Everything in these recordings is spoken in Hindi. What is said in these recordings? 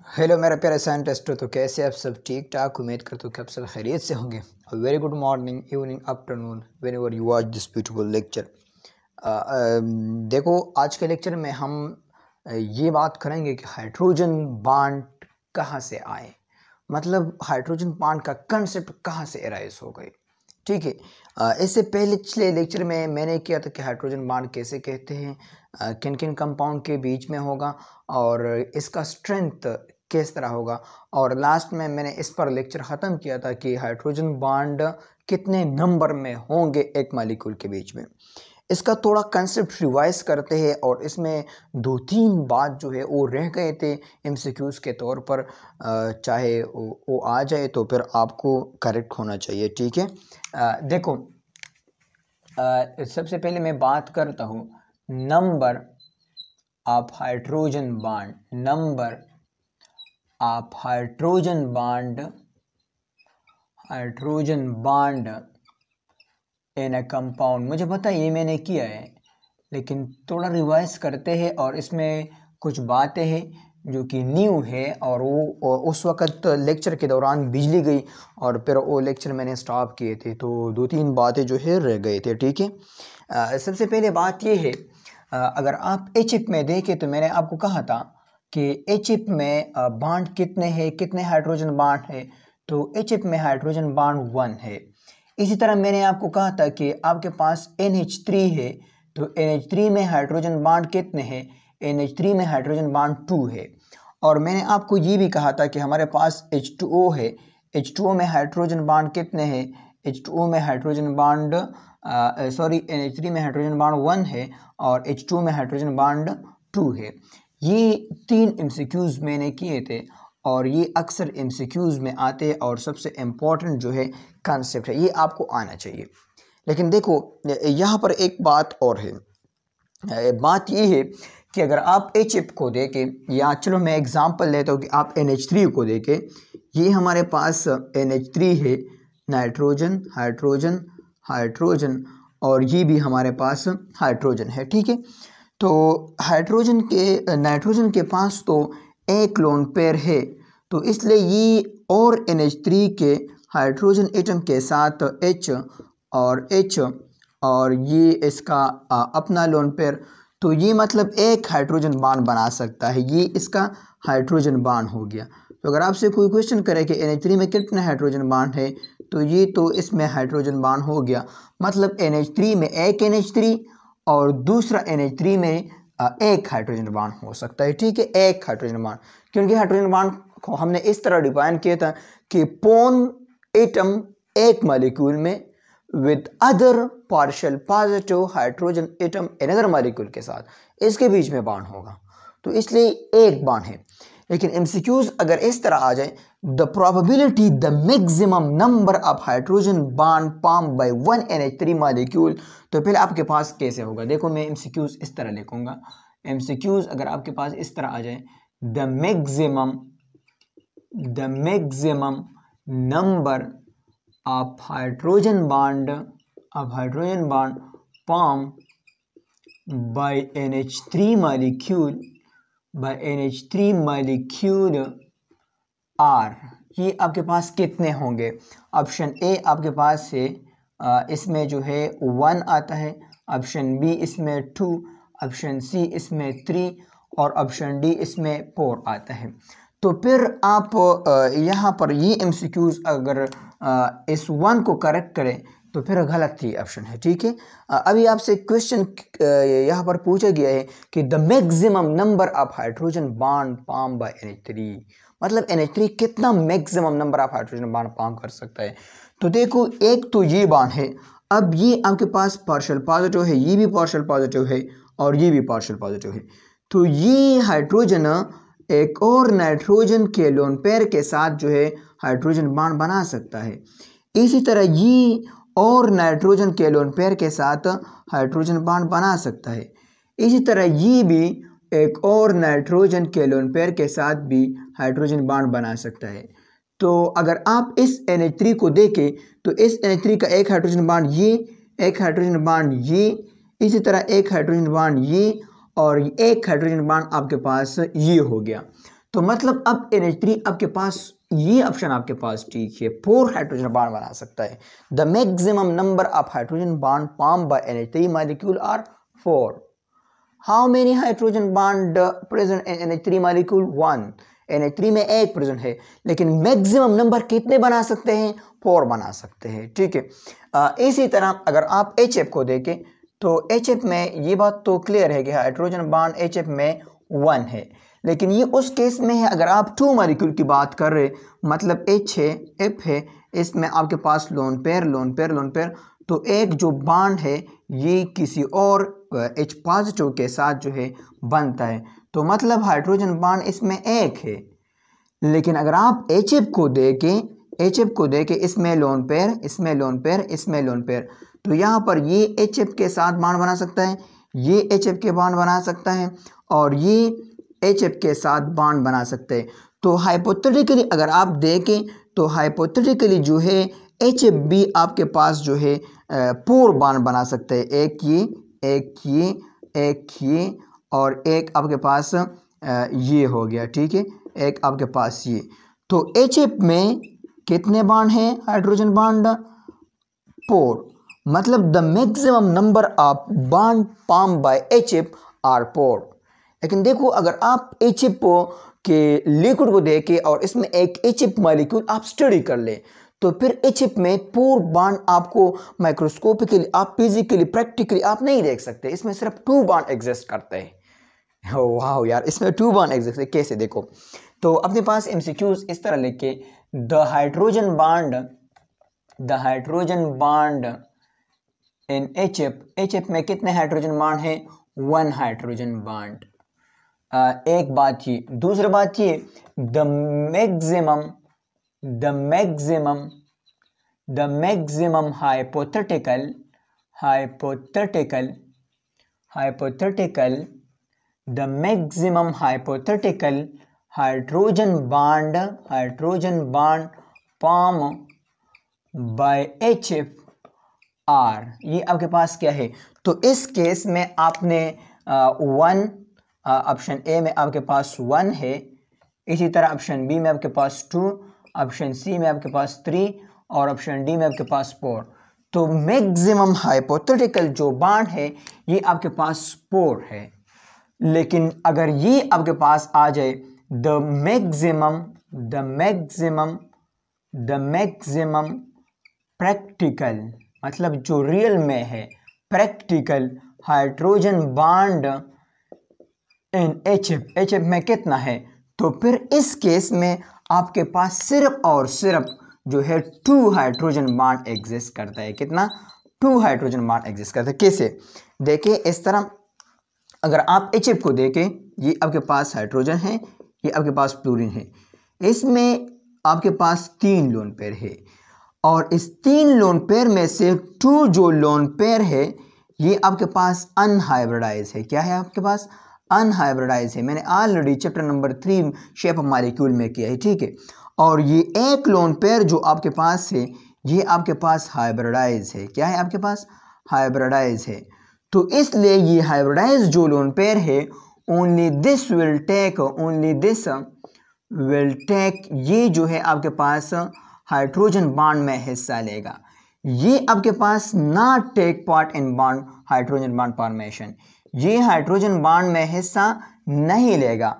हेलो मेरे प्यारे साइंटिस्ट। तो कैसे आप सब ठीक ठाक? उम्मीद करता हूँ कि आप सब खैरियत से होंगे। Very good morning, evening, afternoon, when ever you watch this beautiful lecture. देखो, आज के लेक्चर में हम ये बात करेंगे कि हाइड्रोजन बॉन्ड कहाँ से आए, मतलब हाइड्रोजन बॉन्ड का कंसेप्ट कहाँ से एराइज हो गए। ठीक है। इससे पहले पिछले लेक्चर में मैंने किया था कि हाइड्रोजन बॉन्ड कैसे कहते हैं, किन किन कंपाउंड के बीच में होगा और इसका स्ट्रेंथ किस तरह होगा, और लास्ट में मैंने इस पर लेक्चर ख़त्म किया था कि हाइड्रोजन बॉन्ड कितने नंबर में होंगे एक मॉलिक्यूल के बीच में। इसका थोड़ा कंसेप्ट रिवाइज करते हैं और इसमें दो तीन बात जो है वो रह गए थे एमसीक्यूज़ के तौर पर। चाहे वो आ जाए तो फिर आपको करेक्ट होना चाहिए। ठीक है। देखो, सबसे पहले मैं बात करता हूँ number of hydrogen bond. Number of hydrogen bond in a compound. मुझे पता है ये मैंने किया है, लेकिन थोड़ा रिवाइज करते हैं और इसमें कुछ बातें हैं जो कि न्यू है। और वो उस वक़्त लेक्चर के दौरान बिजली गई और फिर वो लेक्चर मैंने स्टॉप किए थे, तो दो तीन बातें जो है रह गए थे। ठीक है। सबसे पहले बात ये है, अगर आप एचिप में देखें तो मैंने आपको कहा था कि एचिप में बॉन्ड कितने हैं, कितने हाइड्रोजन बॉन्ड है। तो एचिप में हाइड्रोजन बॉन्ड 1 है। इसी तरह मैंने आपको कहा था कि आपके पास NH3 है, तो NH3 में हाइड्रोजन बॉन्ड कितने हैं? NH3 में हाइड्रोजन बॉन्ड 2 है। और मैंने आपको ये भी कहा था कि हमारे पास H2O है। H2O में हाइड्रोजन बॉन्ड कितने हैं? H2O में हाइड्रोजन बॉन्ड NH3 में हाइड्रोजन बॉन्ड 1 है और H2O में हाइड्रोजन बॉन्ड 2 है। ये तीन MCQs मैंने किए थे और ये अक्सर MCQs में आते हैं और सबसे इम्पोर्टेंट जो है कॉन्सेप्ट है, ये आपको आना चाहिए। लेकिन देखो, यहाँ पर एक बात और है। बात ये है कि अगर आप HF को देखें, या चलो मैं एग्जांपल लेता हूँ कि आप NH3 को देखें। ये हमारे पास NH3 है, नाइट्रोजन हाइड्रोजन हाइड्रोजन, और ये भी हमारे पास हाइड्रोजन है। ठीक है। तो नाइट्रोजन के पास तो एक लोन पेयर है, तो इसलिए ये और NH3 के हाइड्रोजन एटम के साथ H और ये इसका अपना लोन पेयर, तो ये मतलब एक हाइड्रोजन बॉन्ड बना सकता है। ये इसका हाइड्रोजन बॉन्ड हो गया। तो अगर आपसे कोई क्वेश्चन करे कि NH3 में कितने हाइड्रोजन बॉन्ड है, तो ये तो इसमें हाइड्रोजन बॉन्ड हो गया, मतलब NH3 में एक NH3 और दूसरा NH3 में एक हाइड्रोजन बॉन्ड हो सकता है। ठीक है, एक हाइड्रोजन बॉन्ड, क्योंकि हाइड्रोजन बॉन्ड को हमने इस तरह डिफाइन किया था कि पोन एटम एक मॉलिक्यूल में with other partial positive hydrogen atom another molecule के साथ इसके बीच में बॉन्ड होगा, तो इसलिए एक बॉन्ड है। लेकिन MCQs अगर इस तरह आ जाए, the probability the maximum number of hydrogen bond form by one NH3 molecule, तो फिर आपके पास कैसे होगा? देखो, मैं MCQs इस तरह लिखूंगा। MCQs अगर आपके पास इस तरह आ जाए, the maximum number of hydrogen bond form by NH3 molecule are, ये आपके पास कितने होंगे? ऑप्शन ए आपके पास से इसमें जो है 1 आता है, ऑप्शन बी इसमें 2, ऑप्शन सी इसमें 3 और ऑप्शन डी इसमें 4 आता है। तो फिर आप यहाँ पर ये MCQs अगर इस 1 को करेक्ट करें तो फिर गलत ही ऑप्शन है। ठीक है। अभी आपसे क्वेश्चन यहाँ पर पूछा गया है कि the maximum number of hydrogen bond form by NH3, मतलब NH3 कितना maximum number of hydrogen bond form कर सकता है। तो देखो, एक तो ये बॉन्ड है, अब ये आपके पास पार्शियल पॉजिटिव है, ये भी पार्शियल पॉजिटिव है और ये भी पार्शियल पॉजिटिव है, तो ये हाइड्रोजन एक और नाइट्रोजन के लोन पेयर के साथ जो है हाइड्रोजन बॉन्ड बना सकता है। इसी तरह ये और नाइट्रोजन के लोन पेयर के साथ हाइड्रोजन बॉन्ड बना सकता है। इसी तरह ये भी एक और नाइट्रोजन के लोन पेयर के साथ भी हाइड्रोजन बॉन्ड बना सकता है। तो अगर आप इस NH3 को देखें तो इस NH3 का एक हाइड्रोजन बॉन्ड ये, एक हाइड्रोजन बॉन्ड ये, इसी तरह एक हाइड्रोजन बॉन्ड ये और एक हाइड्रोजन बॉन्ड आपके पास ये हो गया। तो मतलब अब NH3 आपके पास, ये ऑप्शन आपके पास ठीक है, 4 हाइड्रोजन बॉन्ड बना सकता है। The maximum number of hydrogen bond formed by NH3 molecule are 4। How many hydrogen bond present in NH3 molecule? 1। NH3 में एक प्रेजेंट है, लेकिन मैक्सिमम नंबर कितने बना सकते हैं? 4 बना सकते हैं, ठीक है। इसी तरह अगर आप HF को देखें तो HF में ये बात तो क्लियर है कि हाइड्रोजन बॉन्ड HF में 1 है, लेकिन ये उस केस में है अगर आप 2 मॉलिक्यूल की बात कर रहे, मतलब H है, F है, इसमें आपके पास lone pair lone pair lone pair, तो एक जो बॉन्ड है ये किसी और H पॉजिटिव के साथ जो है बनता है, तो मतलब हाइड्रोजन बॉन्ड इसमें एक है। लेकिन अगर आप HF को देखें इसमें लोन पेयर, इसमें लोन पेयर, इसमें लोन पेयर, तो यहाँ पर ये HF के साथ बॉन्ड बना सकता है, ये HF के बॉन्ड बना सकता है, और ये HF के साथ बॉन्ड बना सकते हैं। तो हाइपोथेटिकली अगर आप देखें तो हाइपोथेटिकली जो है HF भी आपके पास जो है 4 बॉन्ड बना सकते हैं, एक ये, एक ये, एक ये, और एक आपके पास ये हो गया, ठीक है, एक आपके पास ये। तो HF में कितने बॉन्ड हैं हाइड्रोजन बॉन्ड? 4। मतलब the maximum number of bond formed by HF are 4। लेकिन देखो अगर आप HF के लिक्विड को देखें और इसमें एक HF मॉलिक्यूल आप स्टडी कर ले, तो फिर HF में 4 बॉन्ड आपको माइक्रोस्कोपिकली, आप फिजिकली, प्रैक्टिकली आप नहीं देख सकते, इसमें सिर्फ 2 बॉन्ड एग्जिस्ट करते हैं। वाह यार, इसमें 2 बॉन्ड एग्जिस्ट है, कैसे? देखो तो अपने पास MCQs इस तरह लिखे, the hydrogen bond in HF में कितने हाइड्रोजन बॉन्ड है? 1 हाइड्रोजन बॉन्ड। एक बात ये, दूसरी बात ये, the maximum hypothetical the maximum hypothetical hydrogen bond form by HF are, ये आपके पास क्या है? तो इस केस में आपने 1, ऑप्शन ए में आपके पास 1 है, इसी तरह ऑप्शन बी में आपके पास 2, ऑप्शन सी में आपके पास 3, और ऑप्शन डी में आपके पास 4। तो मैक्सिमम हाइपोथेटिकल जो बॉन्ड है ये आपके पास 4 है। लेकिन अगर ये आपके पास आ जाए द मैक्सिमम प्रैक्टिकल, मतलब जो रियल में है practical hydrogen bond in HF में कितना है, तो फिर इस केस में आपके पास सिर्फ और सिर्फ जो है 2 हाइड्रोजन बॉन्ड एग्जिस्ट करता है। कितना? 2 हाइड्रोजन बॉन्ड एग्जिस्ट करता है। कैसे? देखिए इस तरह, अगर आप HF को देखें, ये आपके पास हाइड्रोजन है, ये आपके पास फ्लोरीन है, इसमें आपके पास 3 लोन पेयर है, और इस 3 लोन पेयर में से 2 जो लोन पेयर है ये आपके पास अनहाइब्रिडाइज है। क्या है आपके पास? अनहाइब्रिडाइज है। मैंने already chapter number 3 shape of molecule में किया है, ठीक है। और ये एक लोन पेयर जो आपके पास है ये आपके पास हाइब्रिडाइज है। क्या है आपके पास? हाइब्रिडाइज है। तो इसलिए ये हाइब्रिडाइज जो लोन पेयर है, ओनली दिस विल टेक, ये जो है आपके पास हाइड्रोजन बॉन्ड में हिस्सा लेगा। ये आपके पास not take part in bond hydrogen bond formation, ये हाइड्रोजन बॉन्ड में हिस्सा नहीं लेगा।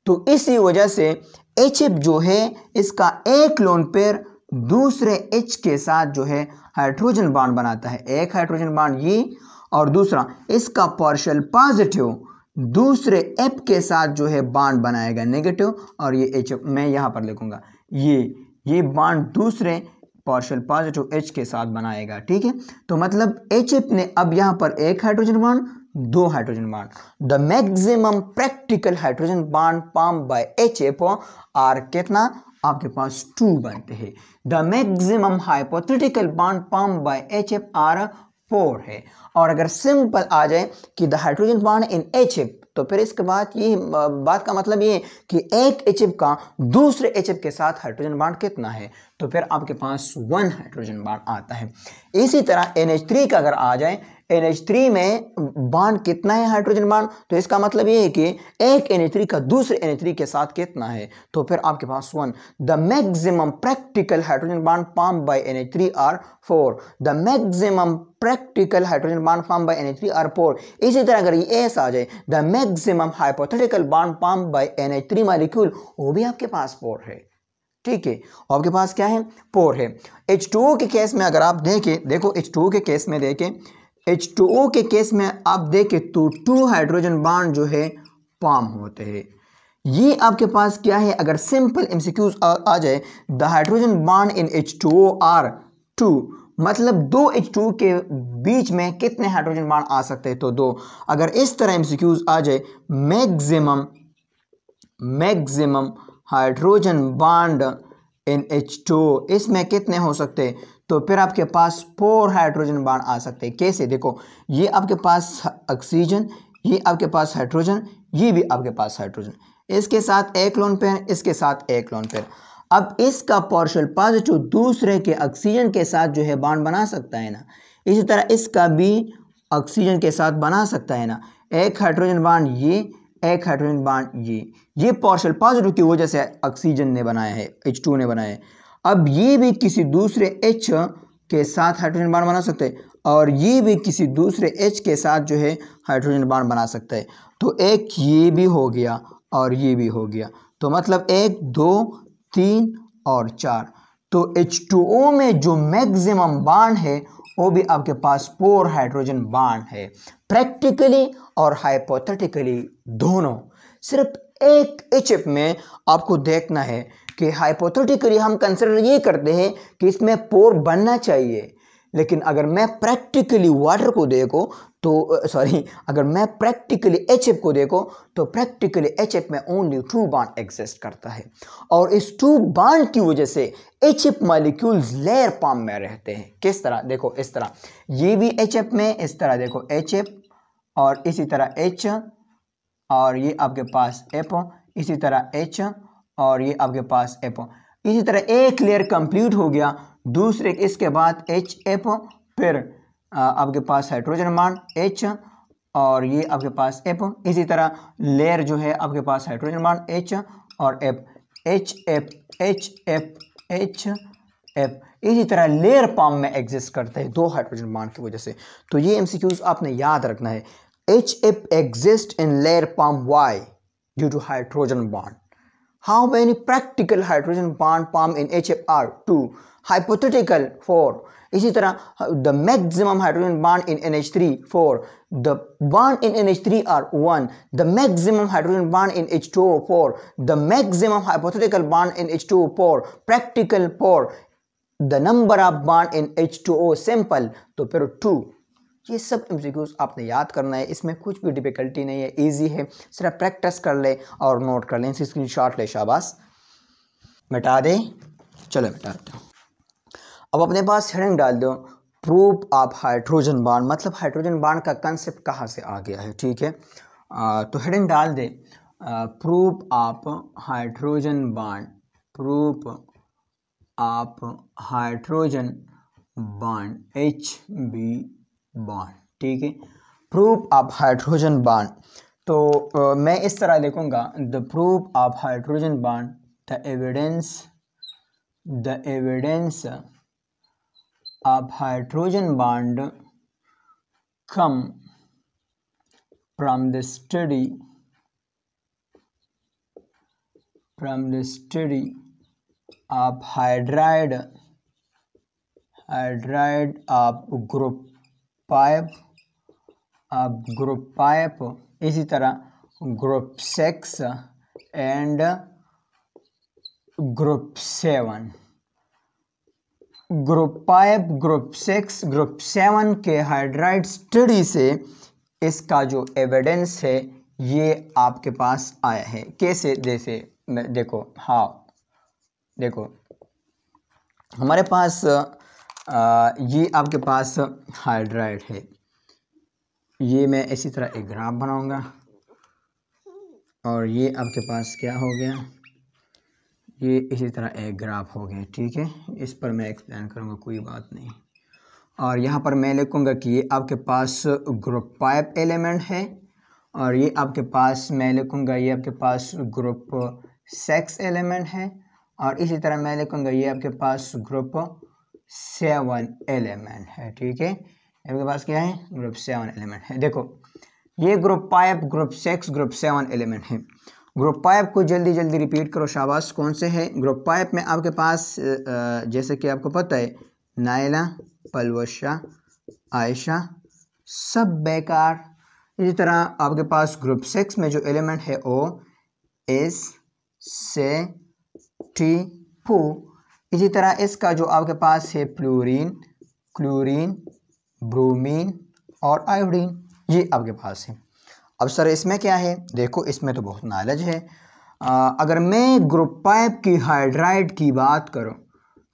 तो इसी वजह से HF जो है इसका एक लोन पेयर दूसरे H के साथ जो है हाइड्रोजन बॉन्ड बनाता है, एक हाइड्रोजन बॉन्ड ये, और दूसरा इसका पार्शियल पॉजिटिव दूसरे F के साथ जो है बॉन्ड बनाएगा नेगेटिव, और ये HF मैं यहाँ पर लिखूंगा, ये बॉन्ड दूसरे पार्शियल पॉजिटिव H के साथ बनाएगा, ठीक है। तो मतलब HF ने अब यहाँ पर एक hydrogen bond, 2 hydrogen bond. The maximum practical hydrogen bond form by HF are कितना? आपके पास 2 बनते हैं। The maximum hypothetical bond form by HF are 4 है। और अगर सिंपल आ जाए कि the hydrogen bond in HF, तो फिर इसके बाद ये बात का मतलब ये कि एक HF का दूसरे HF के साथ हाइड्रोजन बॉन्ड कितना है, तो फिर आपके पास 1 हाइड्रोजन बॉन्ड आता है। इसी तरह NH3 का अगर आ जाए, NH3 में बॉन्ड कितना है हाइड्रोजन बॉन्ड, तो इसका मतलब ये है कि एक NH3 का दूसरे NH3 के साथ कितना है, तो फिर आपके पास 1। The maximum practical hydrogen bond formed by NH3 are 4। The maximum practical hydrogen bond formed by NH3 are 4। इसी तरह अगर ये एस आ जाए, the maximum hypothetical bond formed by NH3 molecule, वो भी आपके पास 4 है। ठीक है, आपके पास क्या है, 4 है। H2O के केस में अगर आप देखें, देखो H2O के केस में देखें, H2O के केस में आप देखें तो 2 हाइड्रोजन बॉन्ड जो है फॉर्म होते हैं। ये आपके पास क्या है, अगर सिंपल एमसीक्यूज आ जाए, the hydrogen bond in H2O are 2, मतलब 2 H2O के बीच में कितने हाइड्रोजन बॉन्ड आ सकते हैं, तो 2। अगर इस तरह एमसीक्यूज आ जाए, maximum hydrogen bond in H2O, इसमें कितने हो सकते हैं, तो फिर आपके पास 4 हाइड्रोजन बॉन्ड आ सकते हैं। कैसे, देखो ये आपके पास ऑक्सीजन, ये आपके पास हाइड्रोजन, ये भी आपके पास हाइड्रोजन, इसके साथ एक लोन पेयर, इसके साथ एक लोन पेयर। अब इसका पार्शियल पॉजिटिव दूसरे के ऑक्सीजन के साथ जो है बॉन्ड बना सकता है ना, इसी तरह इसका भी ऑक्सीजन के साथ बना सकता है ना। एक हाइड्रोजन बॉन्ड ये, एक हाइड्रोजन बॉन्ड ये पार्शियल पॉजिटिव की वजह से ऑक्सीजन ने बनाया है, H2 ने बनाया है। अब ये भी किसी दूसरे H के साथ हाइड्रोजन बॉन्ड बना सकते हैं, और ये भी किसी दूसरे H के साथ जो है हाइड्रोजन बॉन्ड बना सकता है। तो एक ये भी हो गया और ये भी हो गया, तो मतलब 1 2 3 और 4। तो H2O में जो मैक्सिमम बॉन्ड है वो भी आपके पास 4 हाइड्रोजन बॉन्ड है, प्रैक्टिकली और हाइपोथेटिकली दोनों। सिर्फ एक HF में आपको देखना है कि हाइपोथेटिकली हम कंसिडर ये करते हैं कि इसमें पोर बनना चाहिए, लेकिन अगर मैं प्रैक्टिकली वाटर को देखो तो अगर मैं प्रैक्टिकली HF को देखो तो प्रैक्टिकली HF में ओनली 2 बॉन्ड एग्जिस्ट करता है, और इस 2 बॉन्ड की वजह से HF मॉलिक्यूल्स लेयर फॉर्म में रहते हैं। किस तरह, देखो इस तरह, ये भी HF में, इस तरह देखो HF और इसी तरह H, और ये आपके पास F, इसी तरह H और ये आपके पास F। इसी तरह एक लेयर कंप्लीट हो गया, दूसरे इसके बाद HF, फिर आपके पास हाइड्रोजन बॉन्ड H और ये आपके पास F। इसी तरह लेयर जो है आपके पास हाइड्रोजन बॉन्ड H और F, HF HF HF। इसी तरह लेयर फॉर्म में एग्जिस्ट करते हैं 2 हाइड्रोजन बॉन्ड की वजह से। तो ये एमसीक्यूज आपने याद रखना है। HF exists in layer form Y due to hydrogen bond. How many practical hydrogen bond form in HF are 2, hypothetical 4. इसी तरह the maximum hydrogen bond in NH3 4, the bond in NH3 are 1, the maximum hydrogen bond in H2O 4, the maximum hypothetical bond in H2O 4, practical 4, the number of bond in H2O simple, तो फिर 2। ये सब एमसीक्यूज आपने याद करना है, इसमें कुछ भी डिफिकल्टी नहीं है, इजी है, सिर्फ प्रैक्टिस कर ले और नोट कर ले, स्क्रीनशॉट ले, शाबाश। मिटा दे, चलो मिटा देते हो। अब अपने पास हेडिंग डाल दो, प्रूफ ऑफ हाइड्रोजन बॉन्ड, मतलब हाइड्रोजन बॉन्ड का कंसेप्ट कहाँ से आ गया है। ठीक है, तो हेडिंग डाल दे, proof of hydrogen bond, proof of hydrogen bond, HB bond. ठीक है, प्रूफ ऑफ हाइड्रोजन बॉन्ड। तो मैं इस तरह लिखूंगा, the proof of hydrogen bond, the evidence of hydrogen bond come from the study of hydride of group 5, इसी तरह group 6 and group 7। Group 5, group 6, group 7 के हाइड्राइड स्टडी से इसका जो एविडेंस है ये आपके पास आया है। कैसे, जैसे देखो, हाँ देखो हमारे पास ये आपके पास हाइड्राइड है, ये मैं इसी तरह एक ग्राफ बनाऊंगा, और ये आपके पास क्या हो गया, ये इसी तरह एक ग्राफ हो गया, ठीक है। इस पर मैं एक्सप्लेन करूँगा, कोई बात नहीं। और यहाँ पर मैं लिखूँगा कि ये आपके पास ग्रुप 5 एलिमेंट है, और ये आपके पास मैं लिखूँगा ये आपके पास ग्रुप 6 एलिमेंट है, और इसी तरह मैं लिखूँगा ये आपके पास ग्रुप 7 एलिमेंट है, ठीक है। आपके पास क्या है, ग्रुप 7 एलिमेंट है। देखो ये ग्रुप 5, ग्रुप 6, ग्रुप 7 एलिमेंट है। ग्रुप 5 को जल्दी जल्दी रिपीट करो, शाबाश। कौन से है ग्रुप 5 में आपके पास, जैसे कि आपको पता है, नायला, पलवशा, आयशा, सब बेकार। इसी तरह आपके पास ग्रुप 6 में जो एलिमेंट है ओ, एस, से, टी, पू। इसी तरह इसका जो आपके पास है फ्लोरीन, क्लोरीन, ब्रोमीन और आयोडीन, ये आपके पास है। अब सर इसमें क्या है, देखो इसमें तो बहुत नॉलेज है। अगर मैं ग्रुप 5 की हाइड्राइड की बात करूं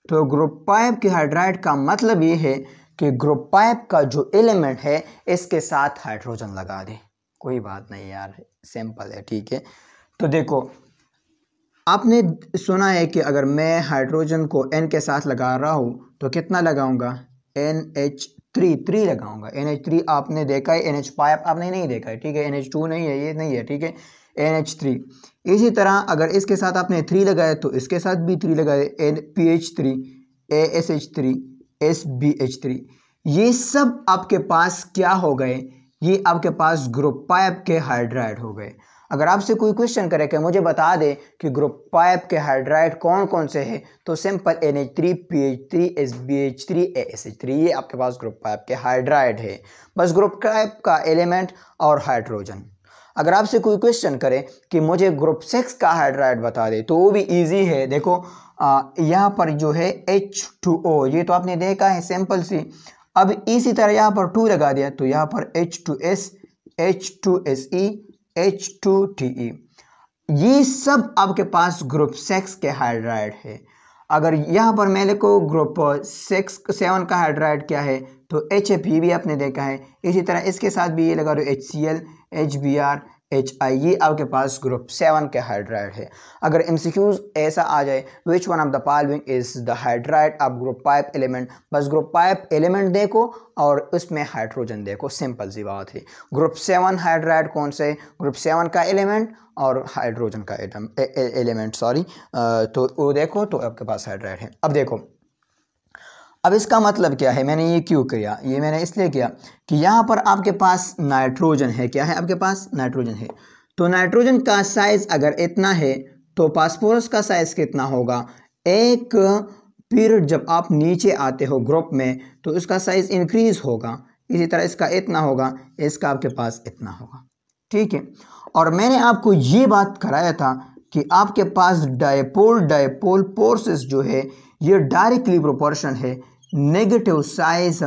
तो ग्रुप 5 की हाइड्राइड का मतलब ये है कि ग्रुप 5 का जो एलिमेंट है इसके साथ हाइड्रोजन लगा दे। कोई बात नहीं यार, सिंपल है, ठीक है। तो देखो आपने सुना है कि अगर मैं हाइड्रोजन को N के साथ लगा रहा हूँ तो कितना लगाऊंगा, NH3 लगाऊंगा। NH3 आपने देखा है, NH5 आपने नहीं देखा है, ठीक है। NH2 नहीं है, ये नहीं है, ठीक है, NH3। इसी तरह अगर इसके साथ आपने 3 लगाया तो इसके साथ भी 3 लगाए, NPH3, ASH3, SBH3। ये सब आपके पास क्या हो गए, ये आपके पास ग्रुप 5 के हाइड्राइड हो गए। अगर आपसे कोई क्वेश्चन करे कि मुझे बता दे कि ग्रुप 5 के हाइड्राइड कौन कौन से हैं, तो simple NH3, PH3, SBH3, ASH3, ये आपके पास ग्रुप 5 के हाइड्राइड है। बस ग्रुप 5 का एलिमेंट और हाइड्रोजन। अगर आपसे कोई क्वेश्चन करे कि मुझे ग्रुप 6 का हाइड्राइड बता दे तो वो भी इजी है। देखो यहाँ पर जो है H2O, ये तो आपने देखा है, सिंपल सी। अब इसी तरह यहाँ पर 2 लगा दिया तो यहाँ पर H2S, H2Se, H2Te, ये सब आपके पास ग्रुप 6 के हाइड्राइड है। अगर यहाँ पर मैं लिखो ग्रुप 7 का हाइड्राइड क्या है तो HF, भी आपने देखा है। इसी तरह इसके साथ भी ये लगा दो, HCl, HBr, HI, ये आपके पास ग्रुप 7 के हाइड्राइड है। अगर MCQs ऐसा आ जाए, which one of the following is the hydride of group 5 element, बस ग्रुप 5 एलिमेंट देखो और उसमें हाइड्रोजन देखो, सिंपल सी बात है। ग्रुप 7 हाइड्राइड कौन से, ग्रुप 7 का एलिमेंट और हाइड्रोजन का एलिमेंट, सॉरी, तो वो देखो तो आपके पास हाइड्राइड है। अब देखो अब इसका मतलब क्या है, मैंने ये क्यों किया, ये मैंने इसलिए किया कि यहाँ पर आपके पास नाइट्रोजन है। क्या है आपके पास, नाइट्रोजन है। तो नाइट्रोजन का साइज अगर इतना है तो फास्फोरस का साइज कितना होगा। एक पीरियड जब आप नीचे आते हो ग्रुप में तो इसका साइज इंक्रीज होगा, इसी तरह इसका इतना होगा, इसका आपके पास इतना होगा, ठीक है। और मैंने आपको ये बात कराया था कि आपके पास डायपोल डायपोल फोर्सेस जो है ये डायरेक्टली प्रोपोर्शन है नेगेटिव साइज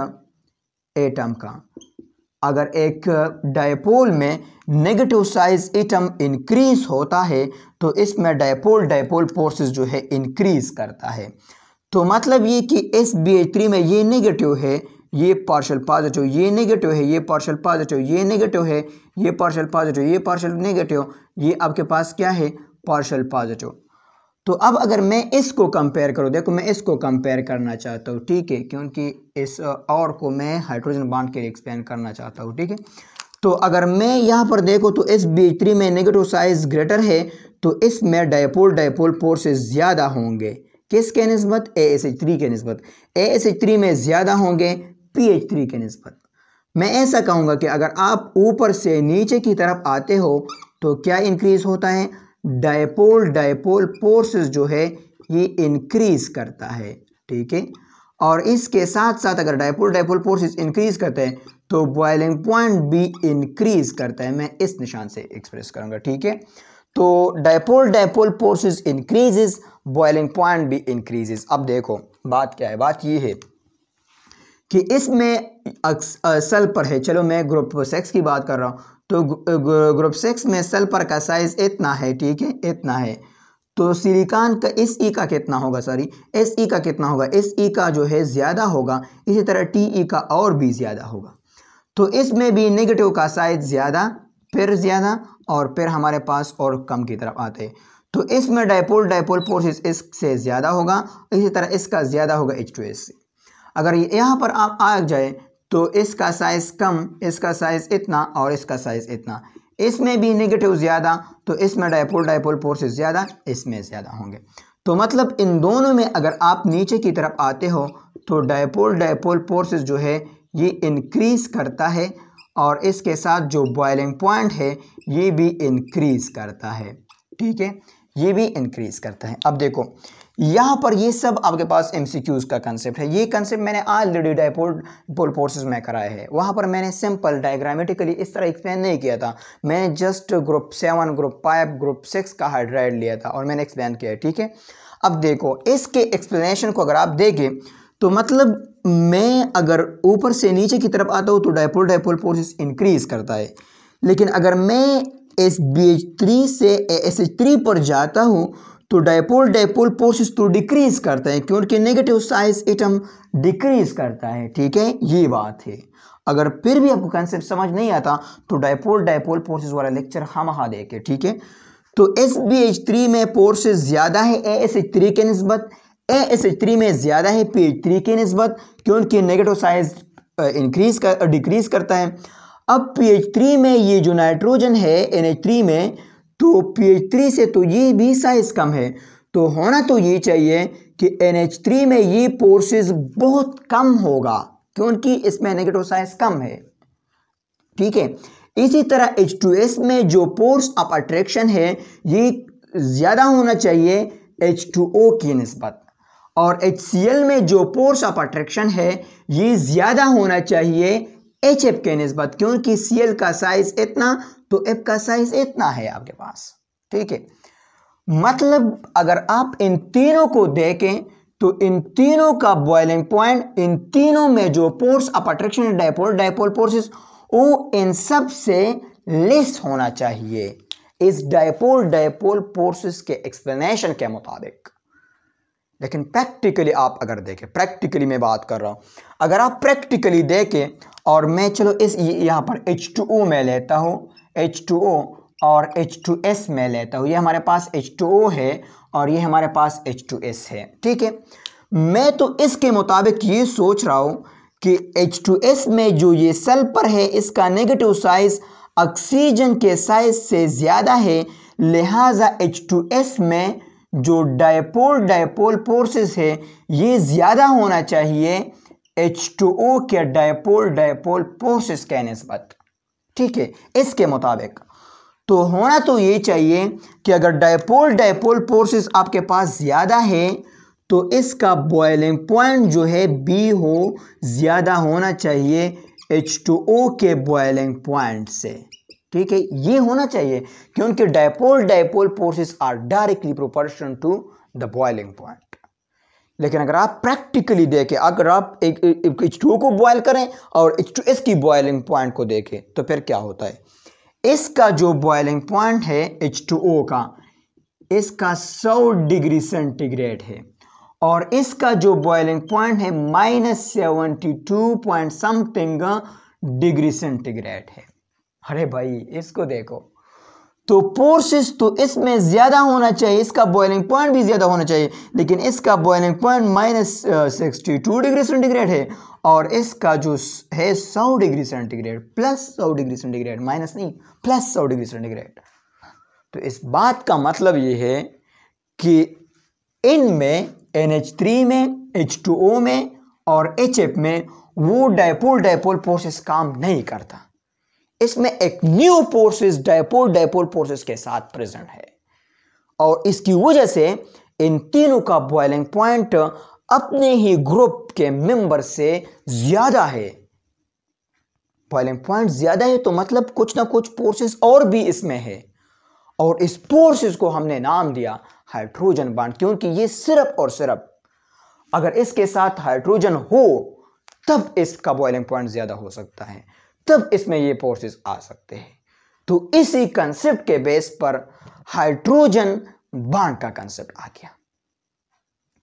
एटम का। अगर एक डायपोल में नेगेटिव साइज एटम इंक्रीज होता है तो इसमें डायपोल डायपोल फोर्सेस जो है इंक्रीज करता है। तो मतलब ये कि SBH3 में ये नेगेटिव है, ये पार्शियल पॉजिटिव, ये नेगेटिव है, ये पार्शियल पॉजिटिव, ये नेगेटिव है, ये पार्शियल पॉजिटिव, ये पार्शियल नेगेटिव, ये आपके पास क्या है, पार्शियल पॉजिटिव। तो अब अगर मैं इसको कंपेयर करूं, देखो मैं इसको कंपेयर करना चाहता हूं, ठीक है, क्योंकि इस और को मैं हाइड्रोजन बॉन्ड के लिए एक्सपेंड करना चाहता हूं, ठीक है। तो अगर मैं यहाँ पर देखो तो SBH3 में नेगेटिव साइज ग्रेटर है तो इसमें डायपोल डायपोल फोर्सेस ज्यादा होंगे, किसके निस्बत, ASH3 के निस्बत। ASH3 में ज्यादा होंगे PH3 के निस्बत। मैं ऐसा कहूँगा कि अगर आप ऊपर से नीचे की तरफ आते हो तो क्या इंक्रीज होता है, डायपोल डायपोल फोर्सेस जो है ये इंक्रीज करता है, ठीक है। और इसके साथ साथ अगर डायपोल डायपोल फोर्सेस इंक्रीज करते हैं तो बॉइलिंग पॉइंट भी इंक्रीज करता है। मैं इस निशान से एक्सप्रेस करूंगा, ठीक है। तो dipole dipole forces increases, boiling point भी इंक्रीजेस। अब देखो बात क्या है, बात ये है कि इसमें सल्फर है, चलो मैं ग्रुप 6 की बात कर रहा हूँ, तो ग्रुप 6 में सल्फर का साइज इतना है, ठीक है, इतना है। तो सिलिकॉन का SE का कितना होगा, सॉरी SE का कितना होगा, SE का जो है ज़्यादा होगा, इसी तरह TE का और भी ज़्यादा होगा। तो इसमें भी नेगेटिव का साइज ज़्यादा, फिर ज़्यादा, और फिर हमारे पास और कम की तरफ आते हैं। तो इसमें डायपोल डायपोल फोर्सेस इससे ज़्यादा होगा, इसी तरह इसका ज़्यादा होगा H2S से। अगर यहाँ पर आप आ जाए तो इसका साइज़ कम, इसका साइज़ इतना और इसका साइज़ इतना, इसमें भी नेगेटिव ज़्यादा, तो इसमें डायपोल डायपोल फोर्सेस ज़्यादा, इसमें ज़्यादा होंगे। तो मतलब इन दोनों में अगर आप नीचे की तरफ आते हो तो डायपोल डायपोल फोर्सेस जो है ये इंक्रीज करता है और इसके साथ जो बॉइलिंग पॉइंट है ये भी इंक्रीज करता है। ठीक है, ये भी इंक्रीज करता है। अब देखो यहाँ पर ये सब आपके पास MCQs का कंसेप्ट है। ये कंसेप्ट मैंने ऑलरेडी डायपोल फोर्सेस में कराया है, वहाँ पर मैंने सिंपल डायग्रामेटिकली इस तरह एक्सप्लेन नहीं किया था, मैंने जस्ट ग्रुप 7 ग्रुप 5 ग्रुप 6 का हाइड्राइड लिया था और मैंने एक्सप्लेन किया है। ठीक है, अब देखो इसके एक्सप्लेनेशन को अगर आप देखें तो मतलब मैं अगर ऊपर से नीचे की तरफ आता हूँ तो डायपोल डायपोल फोर्सेस इंक्रीज करता है, लेकिन अगर मैं SBH3 से ASH3 पर जाता हूँ तो डायपोल डायपोल फोर्सेस तो डिक्रीज करता है क्योंकि नेगेटिव साइज एटम डिक्रीज करता है। ठीक है, ये बात है। अगर फिर भी आपको कंसेप्ट समझ नहीं आता तो डायपोल डायपोल फोर्सेस वाला लेक्चर हम देखे। ठीक है, तो SBH3 में फोर्सेस ज़्यादा है ASH3 के निस्बत, ASH3 में ज़्यादा है PH3 के निस्बत क्योंकि नेगेटिव साइज डिक्रीज करता है। अब PH3 में ये जो नाइट्रोजन है NH3 में, तो PH3 से तो ये भी साइज कम है, तो होना तो ये चाहिए कि NH3 में ये फोर्सेस बहुत कम होगा क्योंकि इसमें नेगेटिव साइज कम है। ठीक है, इसी तरह H2S में जो फोर्स ऑफ अट्रैक्शन है ये ज़्यादा होना चाहिए H2O की निस्बत, और HCl में जो फोर्स ऑफ अट्रैक्शन है ये ज़्यादा होना चाहिए HF के निस्बत क्योंकि Cl का साइज इतना तो F का साइज इतना है आपके पास। ठीक है, मतलब अगर आप इन तीनों को देखें तो इन तीनों का बॉइलिंग पॉइंट, इन तीनों में जो force of attraction dipole dipole forces वो इन सब से लेस होना चाहिए इस डायपोल डायपोल फोर्सेस के एक्सप्लेनेशन के मुताबिक। लेकिन प्रैक्टिकली आप अगर देखें, प्रैक्टिकली मैं बात कर रहा हूं, अगर आप प्रैक्टिकली देखें और मैं चलो इस यहाँ पर H2O में लेता हूं, H2O और H2S में लेता हूं, ये हमारे पास H2O है और ये हमारे पास H2S है। ठीक है, मैं तो इसके मुताबिक ये सोच रहा हूं कि H2S में जो ये सल्फर है इसका नेगेटिव साइज ऑक्सीजन के साइज से ज़्यादा है, लिहाजा H2S में जो डायपोल डायपोल फोर्सेस है ये ज़्यादा होना चाहिए H2O के डायपोल डायपोल फोर्सेस के निस्बत। ठीक है, इसके मुताबिक तो होना तो ये चाहिए कि अगर डायपोल डायपोल फोर्सेस आपके पास ज़्यादा है तो इसका बॉइलिंग पॉइंट जो है B हो ज़्यादा होना चाहिए H2O के बॉइलिंग पॉइंट से। ठीक है, ये होना चाहिए क्योंकि dipole dipole forces are directly proportional to the boiling point. लेकिन अगर आप प्रैक्टिकली देखें, अगर आप एक H2O को बॉयल करें और H2S की बॉइलिंग पॉइंट को देखें तो फिर क्या होता है, इसका जो बॉइलिंग पॉइंट है H2O का, इसका 100 डिग्री सेंटीग्रेड है और इसका जो बॉइलिंग पॉइंट है -72 पॉइंट समथिंग डिग्री सेंटीग्रेड है। अरे भाई इसको देखो, तो फोर्सेस तो इसमें ज़्यादा होना चाहिए, इसका बॉइलिंग पॉइंट भी ज़्यादा होना चाहिए, लेकिन इसका बॉइलिंग पॉइंट -62 डिग्री सेंटीग्रेड है और इसका जो है 100 degree centigrade plus 100 degree centigrade, minus नहीं प्लस 100 डिग्री सेंटीग्रेड। तो इस बात का मतलब ये है कि इनमें NH3 में, H2O में और HF में वो डायपोल डायपोल फोर्सेस काम नहीं करता, इसमें एक new forces dipole dipole forces के साथ प्रेजेंट है और इसकी वजह से इन तीनों का बॉइलिंग पॉइंट अपने ही ग्रुप के मेंबर से ज्यादा है। बॉइलिंग पॉइंट ज्यादा है तो मतलब कुछ ना कुछ फोर्सेस और भी इसमें है और इस फोर्सेस को हमने नाम दिया हाइड्रोजन बॉन्ड, क्योंकि ये सिर्फ और सिर्फ अगर इसके साथ हाइड्रोजन हो तब इसका बॉइलिंग पॉइंट ज्यादा हो सकता है, तब इसमें ये फोर्सेस आ सकते हैं। तो इसी कंसेप्ट के बेस पर हाइड्रोजन बॉन्ड का कंसेप्ट आ गया।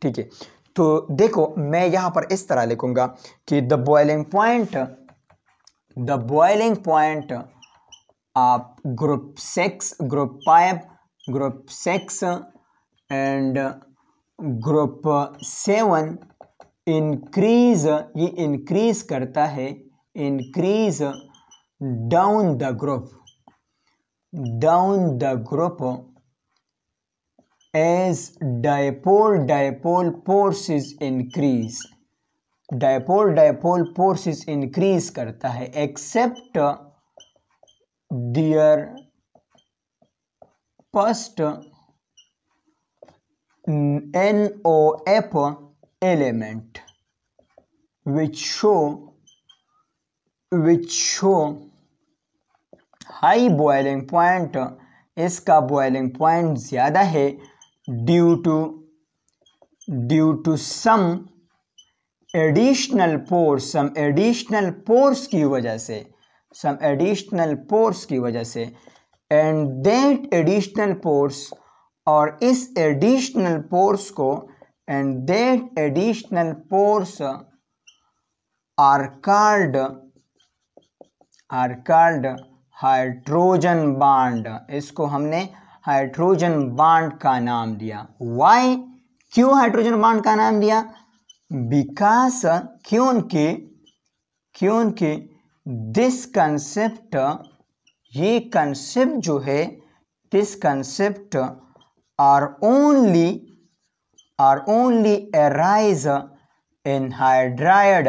ठीक है, तो देखो मैं यहां पर इस तरह लिखूंगा कि the boiling point of group 6 group 5 group 6 and group 7 increase, ये इंक्रीज करता है, increase down the group as dipole forces increase, dipole forces increase करता है, except their first NOF element which show high boiling point, इसका boiling point ज़्यादा है due to some additional pores की वजह से, and that additional pores, और इस additional pores को, and that additional pores are called hydrogen bond, इसको हमने हाइड्रोजन बॉन्ड का नाम दिया। Why? क्यों हाइड्रोजन बॉन्ड का नाम दिया? बिकॉज क्योंकि दिस कंसेप्ट, ये कंसेप्ट जो है, this concept are only arise in hydride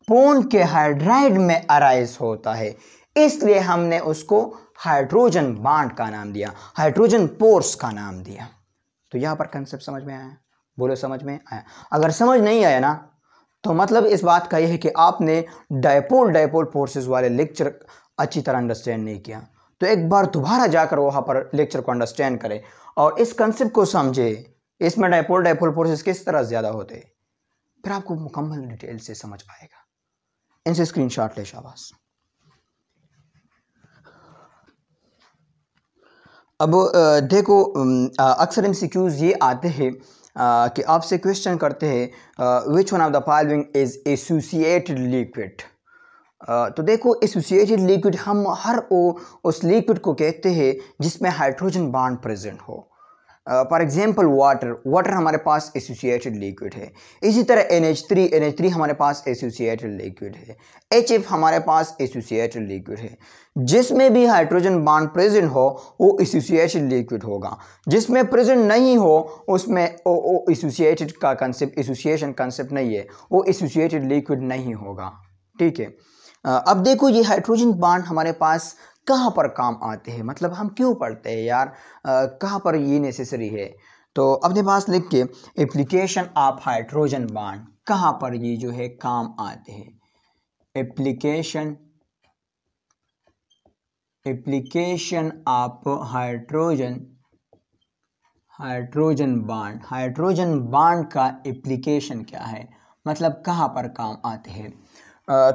पोन के हाइड्राइड में अराइज होता है, इसलिए हमने उसको हाइड्रोजन बॉन्ड का नाम दिया, हाइड्रोजन पोर्स का नाम दिया। तो यहां पर कंसेप्ट समझ में आया? बोलो समझ में आया? अगर समझ नहीं आया ना, तो मतलब इस बात का यह है कि आपने डायपोल फोर्सेस वाले लेक्चर अच्छी तरह अंडरस्टैंड नहीं किया। तो एक बार दोबारा जाकर वहां पर लेक्चर को अंडरस्टैंड करें और इस कंसेप्ट को समझे, इसमें डायपोल फोर्सेस किस तरह ज्यादा होते हैं, फिर आपको मुकम्मल डिटेल से समझ आएगा। इनसे स्क्रीनशॉट ले शाबाश। अब देखो, अक्सर MCQs ये आते हैं कि आपसे क्वेश्चन करते हैं which one of the following is associated liquid. तो देखो, एसोसिएटेड लिक्विड हम हर उस लिक्विड को कहते हैं जिसमें हाइड्रोजन बॉन्ड प्रेजेंट हो। फॉर एग्जाम्पल वाटर हमारे पास एसोसिएटेड लिक्विड है। इसी तरह NH3 हमारे पास एसोसिएटेड लिक्विड है। HF हमारे पास एसोसिएटेड लिक्विड है। जिसमें भी हाइड्रोजन बॉन्ड प्रेजेंट हो वो एसोसिएटेड लिक्विड होगा, जिसमें प्रेजेंट नहीं हो उसमें एसोसिएटेड का कंसेप्ट, एसोसिएशन कंसेप्ट नहीं है, वो एसोसिएटेड लिक्विड नहीं होगा। ठीक है। अब देखो, ये हाइड्रोजन बॉन्ड हमारे पास कहाँ पर काम आते हैं, मतलब हम क्यों पढ़ते हैं यार, कहाँ पर ये नेसेसरी है। तो अपने पास लिख के एप्लीकेशन ऑफ हाइड्रोजन बॉन्ड, कहाँ पर ये जो है काम आते हैं। एप्लीकेशन ऑफ हाइड्रोजन बॉन्ड का एप्लीकेशन क्या है, मतलब कहाँ पर काम आते हैं।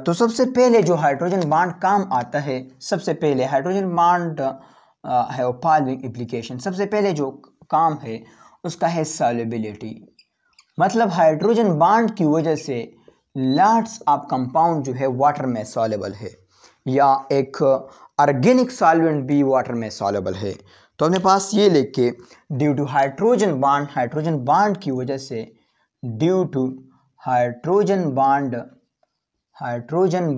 तो सबसे पहले जो हाइड्रोजन बॉन्ड काम आता है, सबसे पहले हाइड्रोजन बॉन्ड है फॉलोइंग एप्लीकेशन, सबसे पहले जो काम है उसका है सॉल्युबिलिटी, मतलब हाइड्रोजन बॉन्ड की वजह से लॉट्स ऑफ कंपाउंड जो है वाटर में सॉल्युबल है, या एक ऑर्गेनिक सॉल्वेंट भी वाटर में सॉल्युबल है। तो अपने पास ये लिख के, ड्यू टू हाइड्रोजन बॉन्ड की वजह से, ड्यू टू हाइड्रोजन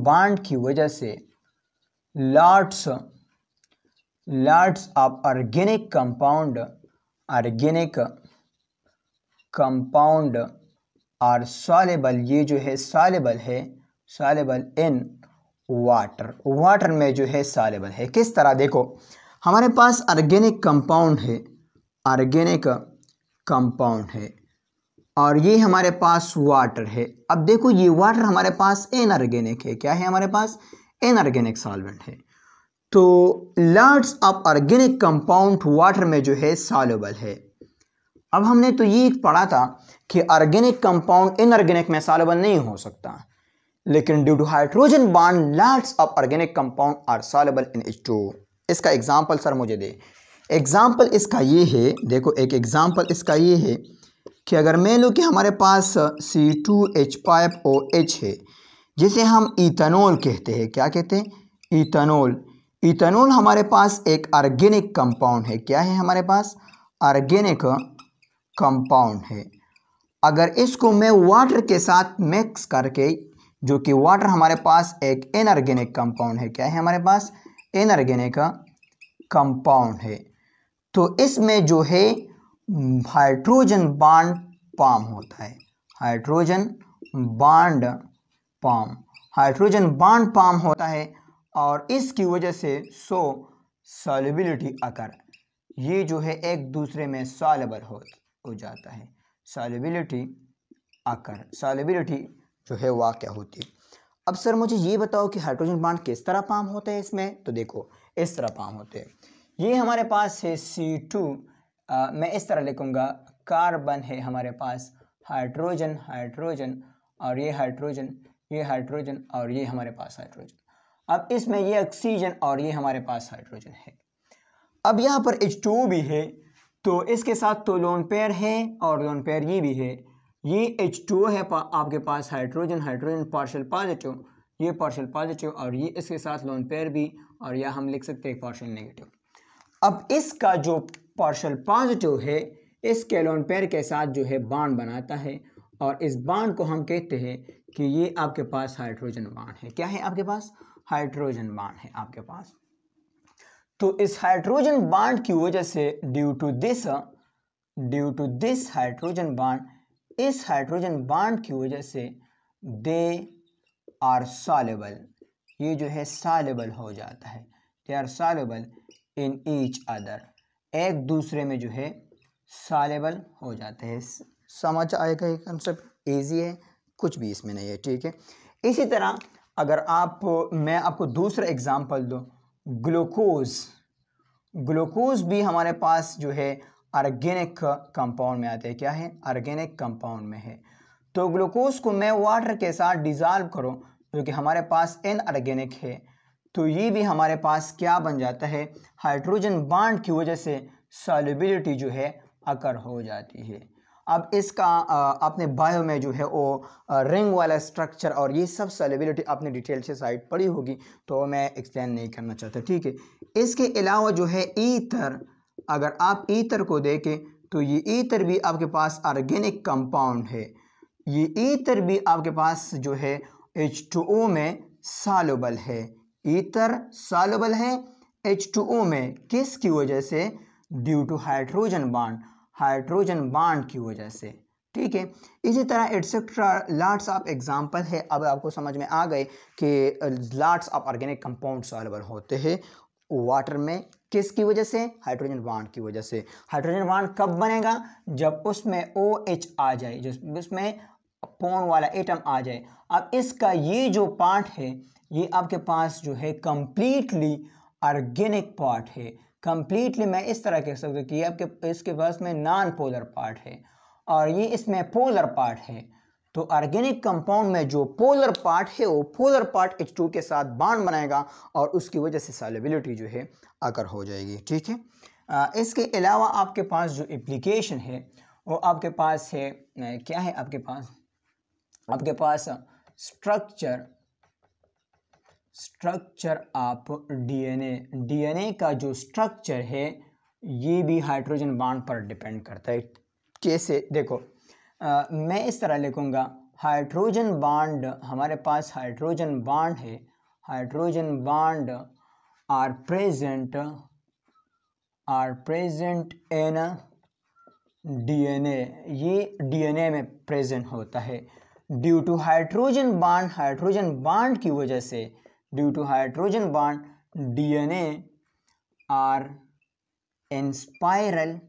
बॉन्ड की वजह से lots of organic compound are soluble, ये जो है सॉल्युबल इन वाटर में जो है सॉल्युबल है। किस तरह? देखो, हमारे पास ऑर्गेनिक कंपाउंड है और ये हमारे पास वाटर है। अब देखो, ये वाटर हमारे पास इनऑर्गेनिक है। क्या है हमारे पास? इनऑर्गेनिक सॉल्वेंट है। तो lots of organic compound water में जो है सॉल्युबल है। अब हमने तो ये पढ़ा था कि ऑर्गेनिक कंपाउंड इनऑर्गेनिक में सॉल्युबल नहीं हो सकता, लेकिन due to hydrogen bond lots of organic compound are soluble in H2। इसका एग्जांपल सर मुझे दे। एग्जांपल इसका ये है, देखो एक एग्जांपल इसका ये है कि अगर मान लो कि हमारे पास C2H5OH है, जिसे हम इथेनॉल कहते हैं। क्या कहते हैं? इथेनॉल। इथेनॉल हमारे पास एक ऑर्गेनिक कंपाउंड है। क्या है हमारे पास? ऑर्गेनिक कंपाउंड है। अगर इसको मैं वाटर के साथ मिक्स करके, जो कि वाटर हमारे पास एक इनऑर्गेनिक कंपाउंड है। क्या है हमारे पास? इनऑर्गेनिक कंपाउंड है। तो इसमें जो है हाइड्रोजन बॉन्ड फॉर्म होता है। Hydrogen bond form, hydrogen bond form होता है और इसकी वजह से सॉल्युबिलिटी अकर, ये जो है एक दूसरे में सॉल्युबल हो जाता है। सॉल्युबिलिटी अकर, सॉल्युबिलिटी जो है वाक़या होती है। अब सर मुझे ये बताओ कि हाइड्रोजन बॉन्ड किस तरह फॉर्म होते हैं इसमें? तो देखो इस तरह फॉर्म होते हैं। ये हमारे पास है C2, मैं इस तरह लिखूंगा, कार्बन है हमारे पास, हाइड्रोजन हाइड्रोजन और ये हाइड्रोजन, ये हाइड्रोजन और ये हमारे पास हाइड्रोजन। अब इसमें ये ऑक्सीजन और ये हमारे पास हाइड्रोजन है। अब यहाँ पर H2O भी है, तो इसके साथ तो लोन पेयर है और लोन पेयर ये भी है। ये H2O है आपके पास, हाइड्रोजन हाइड्रोजन पार्शियल पॉजिटिव, ये पार्शियल पॉजिटिव और ये इसके साथ लोन पेयर भी, और या हम लिख सकते हैं पार्शियल नेगेटिव। अब इसका जो पार्शियल पॉजिटिव है इसके लोन पेयर के साथ जो है बॉन्ड बनाता है और इस बॉन्ड को हम कहते हैं कि ये आपके पास हाइड्रोजन बॉन्ड है। क्या है आपके पास? हाइड्रोजन बॉन्ड है आपके पास। तो इस हाइड्रोजन बॉन्ड की वजह से due to this hydrogen bond, इस हाइड्रोजन बॉन्ड की वजह से दे आर सॉल्युबल, ये जो है सॉल्युबल हो जाता है। They are soluble in each other, एक दूसरे में जो है सॉल्युबल हो जाते हैं। समझ आएगा ये कंसेप्ट? इजी है, कुछ भी इसमें नहीं है, ठीक है। इसी तरह अगर मैं आपको दूसरा एग्जांपल दूं, ग्लूकोज। ग्लूकोज भी हमारे पास जो है ऑर्गेनिक कंपाउंड में आते हैं। क्या है? ऑर्गेनिक कंपाउंड में है। तो ग्लूकोज को मैं वाटर के साथ डिजॉल्व करूं, जो कि हमारे पास इनऑर्गेनिक है, तो ये भी हमारे पास क्या बन जाता है? हाइड्रोजन बॉन्ड की वजह से सॉल्युबिलिटी जो है अकर हो जाती है। अब इसका आपने बायो में जो है वो रिंग वाला स्ट्रक्चर और ये सब सॉल्युबिलिटी आपने डिटेल से साइड पढ़ी होगी, तो मैं एक्सप्लेन नहीं करना चाहता, ठीक है। इसके अलावा जो है ईथर, अगर आप ईथर को देखें तो ये ईथर भी आपके पास ऑर्गेनिक कंपाउंड है। ये ईथर भी आपके पास जो है H2O में सॉल्युबल है। ईथर सॉल्युबल है H2O में, किसकी वजह से? Due to hydrogen bond, hydrogen bond की वजह से, ठीक है। इसी तरह एटसेट्रा लॉट्स ऑफ एग्जांपल है। अब आपको समझ में आ गए कि lots of organic compound soluble होते हैं वाटर में, किसकी वजह से? हाइड्रोजन बॉन्ड की वजह से। हाइड्रोजन बॉन्ड कब बनेगा? जब उसमें OH आ जाए, जब उसमें पॉन वाला एटम आ जाए। अब इसका ये जो पार्ट है ये आपके पास जो है कंप्लीटली ऑर्गेनिक पार्ट है। कंप्लीटली मैं इस तरह कह सकता हूँ कि आपके इसके पास में नॉन पोलर पार्ट है और ये इसमें पोलर पार्ट है। तो ऑर्गेनिक कंपाउंड में जो पोलर पार्ट है वो पोलर पार्ट H2 के साथ बॉन्ड बनाएगा और उसकी वजह से सॉल्युबिलिटी जो है अकर हो जाएगी, ठीक है। इसके अलावा आपके पास जो एप्लीकेशन है वो आपके पास है, क्या है आपके पास स्ट्रक्चर ऑफ डीएनए का जो स्ट्रक्चर है ये भी हाइड्रोजन बॉन्ड पर डिपेंड करता है। कैसे? देखो मैं इस तरह लिखूंगा, हाइड्रोजन बॉन्ड, हमारे पास हाइड्रोजन बॉन्ड है, hydrogen bond are present in DNA, ये डीएनए में प्रेजेंट होता है। ड्यू टू हाइड्रोजन बॉन्ड की वजह से, due to hydrogen bond DNA are in spiral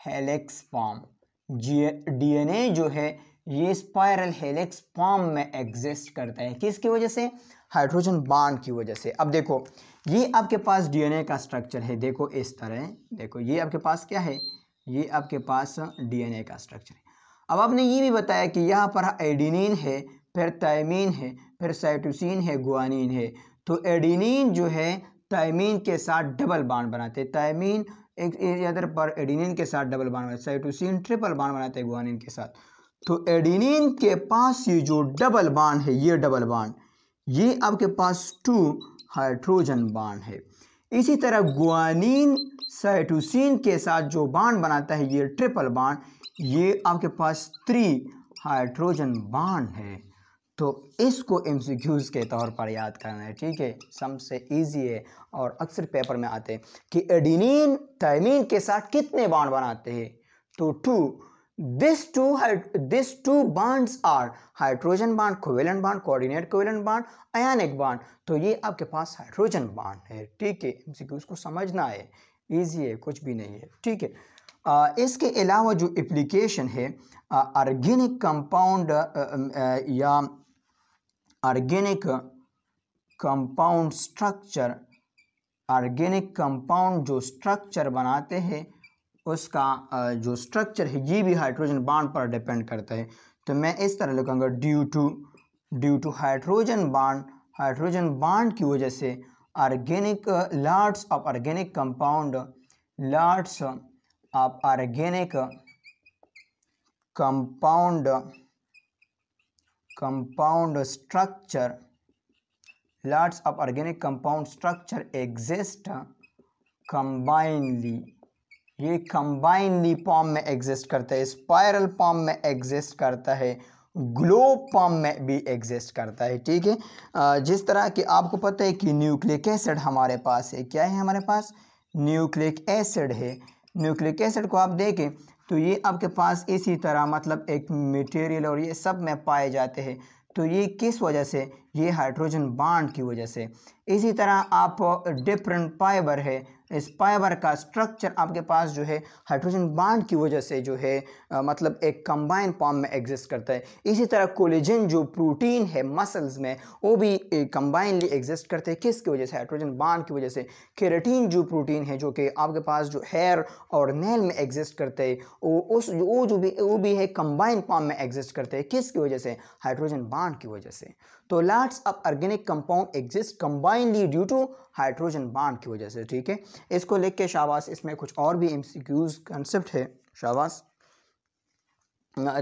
helix form. DNA जो है ये स्पाइरल हेलिक्स फॉर्म में एग्जिस्ट करता है, किसकी वजह से? हाइड्रोजन बॉन्ड की वजह से। अब देखो ये आपके पास डीएनए का स्ट्रक्चर है, देखो इस तरह, देखो ये आपके पास क्या है? ये आपके पास डीएनए का स्ट्रक्चर है। अब आपने ये भी बताया कि यहाँ पर एडेनिन है, फिर थायमीन है, फिर साइटोसिन है, गुआनिन है। तो एडेनिन जो है थायमीन के साथ डबल बॉन्ड बनाते हैं, थायमीन एक अदर पर एडेनिन के साथ डबल बॉन्ड बनाते हैं, साइटोसिन ट्रिपल बॉन्ड बनाते हैं गुआनिन के साथ। तो एडेनिन के पास ये जो डबल बॉन्ड है, ये डबल बॉन्ड ये आपके पास 2 हाइड्रोजन बांड है। इसी तरह गुआनिन साइटोसिन के साथ जो बांड बनाता है ये ट्रिपल बांड, ये आपके पास 3 हाइड्रोजन बांड है। तो इसको एमसीक्यूज के तौर पर याद करना है, ठीक है, सबसे इजी है और अक्सर पेपर में आते हैं कि एडेनिन थायमिन के साथ कितने बांड बनाते हैं, तो 2। This two bonds are hydrogen bond, covalent bond, coordinate covalent bond, ionic bond. तो ये आपके पास हाइड्रोजन बांड है, ठीक है, एमसीक्यूज को समझना है, इजी है, कुछ भी नहीं है, ठीक है। इसके अलावा जो एप्लीकेशन है ऑर्गेनिक कंपाउंड या organic compound structure, organic compound जो स्ट्रक्चर बनाते हैं उसका जो स्ट्रक्चर है ये भी हाइड्रोजन बांड पर डिपेंड करता है। तो मैं इस तरह लिखूंगा ड्यू टू हाइड्रोजन बांड की वजह से organic lots of organic compound, lots of organic compound structure, lots of organic compound structure exist combinedly, ये combinedly फॉर्म में एग्जिस्ट करता है, स्पायरल फॉर्म में एग्जिस्ट करता है, ग्लोब फॉर्म में भी एग्जिस्ट करता है, ठीक है। जिस तरह कि आपको पता है कि न्यूक्लिक एसिड हमारे पास है, क्या है हमारे पास, न्यूक्लिक एसिड है। न्यूक्लिक एसिड को आप देखें तो ये आपके पास इसी तरह मतलब एक मटेरियल और ये सब में पाए जाते हैं। तो ये किस वजह से, ये हाइड्रोजन बांड की वजह से। इसी तरह आप डिफरेंट फाइबर है, इस फाइबर का स्ट्रक्चर आपके पास जो है हाइड्रोजन बांड की वजह से जो है मतलब एक कंबाइन फॉर्म में एग्जिस्ट करता है। इसी तरह कोलेजन जो प्रोटीन है मसल्स में वो भी कंबाइनली एग्जिस्ट करते हैं, किसकी वजह से, हाइड्रोजन बांड की वजह से। केराटिन जो प्रोटीन है जो कि आपके पास जो हेयर और नेल में एग्जिस्ट करते हैं वो भी है कंबाइन फॉर्म में एग्जिस्ट करते हैं, किसकी वजह से, हाइड्रोजन बांड की वजह से। तो lots of organic compound exist combinedly due to hydrogen bond की वजह से, ठीक है। इसको लिख के शाबाश, इसमें कुछ और भी एमसीक्यूज कंसेप्ट है, शाबाश।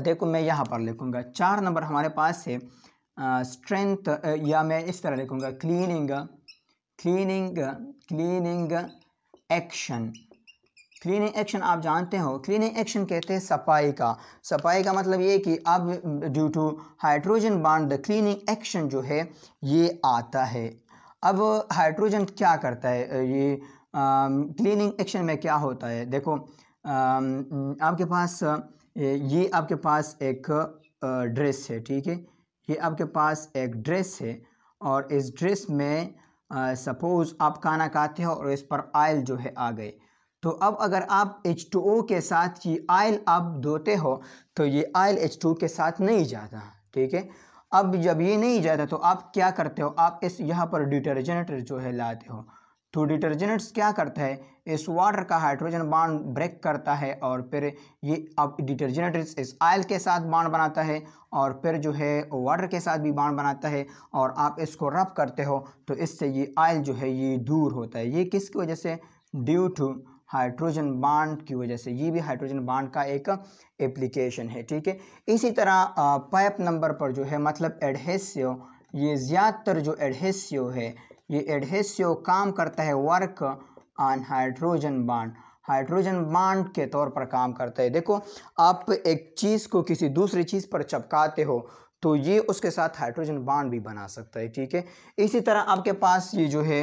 देखो मैं यहाँ पर लिखूंगा 4 नंबर हमारे पास है स्ट्रेंथ, या मैं इस तरह लिखूंगा क्लीनिंग एक्शन। क्लीनिंग एक्शन आप जानते हो, क्लीनिंग एक्शन कहते हैं सफाई का मतलब ये कि अब due to hydrogen bond the cleaning action जो है ये आता है। अब हाइड्रोजन क्या करता है, ये क्लीनिंग एक्शन में क्या होता है, देखो आपके पास ये आपके पास एक ड्रेस है, ठीक है, ये आपके पास एक ड्रेस है और इस ड्रेस में सपोज आप खाना खाते हो और इस पर ऑयल जो है आ गए, तो अब अगर आप H2O के साथ ये ऑयल आप धोते हो तो ये ऑयल H2O के साथ नहीं जाता, ठीक है। अब जब ये नहीं जाता तो आप क्या करते हो, आप इस यहाँ पर डिटर्जेंट जो है लाते हो। तो डिटर्जेंट्स क्या करता है, इस वाटर का हाइड्रोजन बांड ब्रेक करता है और फिर ये अब डिटर्जेंट इस ऑयल के साथ बांड बनाता है और फिर जो है वाटर के साथ भी बांड बनाता है और आप इसको रब करते हो तो इससे ये ऑयल जो है ये दूर होता है। ये किसकी वजह से, ड्यू टू हाइड्रोजन बांड की वजह से। ये भी हाइड्रोजन बांड का एक एप्लीकेशन है, ठीक है। इसी तरह पाइप नंबर पर जो है मतलब एडहेसिव, ये ज़्यादातर जो एडहेसिव है ये एडहेसिव काम करता है वर्क ऑन हाइड्रोजन बांड के तौर पर काम करता है। देखो आप एक चीज़ को किसी दूसरी चीज़ पर चिपकाते हो तो ये उसके साथ हाइड्रोजन बांड भी बना सकता है, ठीक है। इसी तरह आपके पास ये जो है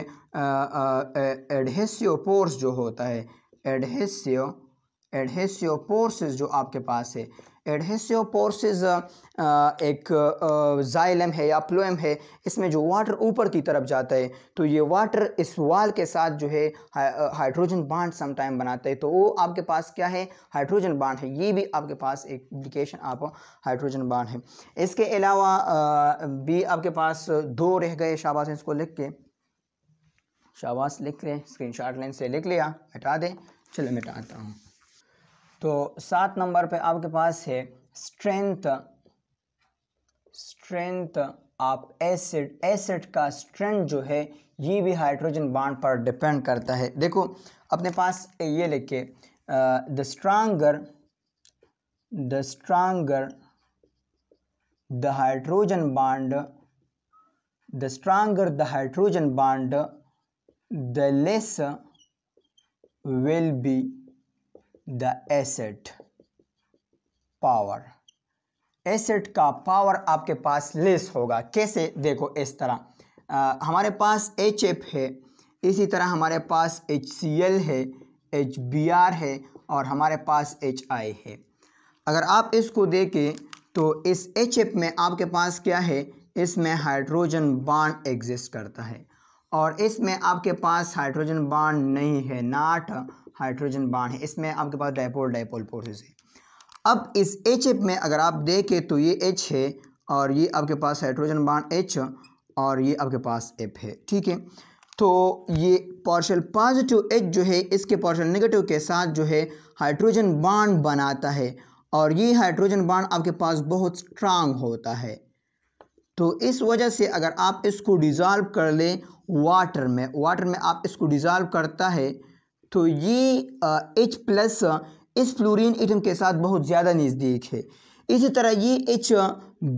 एडहेसिव पोर्स जो होता है, एडहेसिव पोर्सेस जो आपके पास है, एडहेसिव पोर्सेस एक जाइलम है या फ्लोएम है, इसमें जो वाटर ऊपर की तरफ जाता है तो ये वाटर इस वाल के साथ जो है हाइड्रोजन बांड समटाइम बनाता है, तो वो आपके पास क्या है, हाइड्रोजन बांड है। ये भी आपके पास एक इंडिकेशन आप हाइड्रोजन बांड है। इसके अलावा भी आपके पास 2 रह गए, शाबाश, इसको लिख के शाबाश लिख लें, स्क्रीनशॉट लें से लिख लिया, मिटा दें, चलो मिटाता हूँ। तो 7 नंबर पे आपके पास है स्ट्रेंथ ऑफ एसिड का स्ट्रेंथ जो है ये भी हाइड्रोजन बांड पर डिपेंड करता है। देखो अपने पास ये लिखे the stronger the hydrogen bond the stronger the hydrogen bond the less will be the acid power. Acid का पावर आपके पास लेस होगा। कैसे? देखो इस तरह हमारे पास HF है, इसी तरह हमारे पास HCl है, HBr है और हमारे पास HI है। अगर आप इसको देखें तो इस HF में आपके पास क्या है, इसमें हाइड्रोजन बॉन्ड एग्जिस्ट करता है और इसमें आपके पास हाइड्रोजन बॉन्ड नहीं है, नॉट हाइड्रोजन बॉन्ड है, इसमें आपके पास डायपोल डायपोल फोर्सेस है। अब इस HF में अगर आप देखें तो ये H है और ये आपके पास हाइड्रोजन बॉन्ड H और ये आपके पास F है, ठीक है। तो ये पार्शियल पॉजिटिव H जो है इसके पार्शियल नेगेटिव के साथ जो है हाइड्रोजन बॉन्ड बनाता है और ये हाइड्रोजन बॉन्ड आपके पास बहुत स्ट्रांग होता है। तो इस वजह से अगर आप इसको डिज़ोल्व कर लें वाटर में आप इसको डिज़ोल्व करता है तो ये H प्लस इस फ्लोरीन एटम के साथ बहुत ज़्यादा नज़दीक है। इसी तरह ये H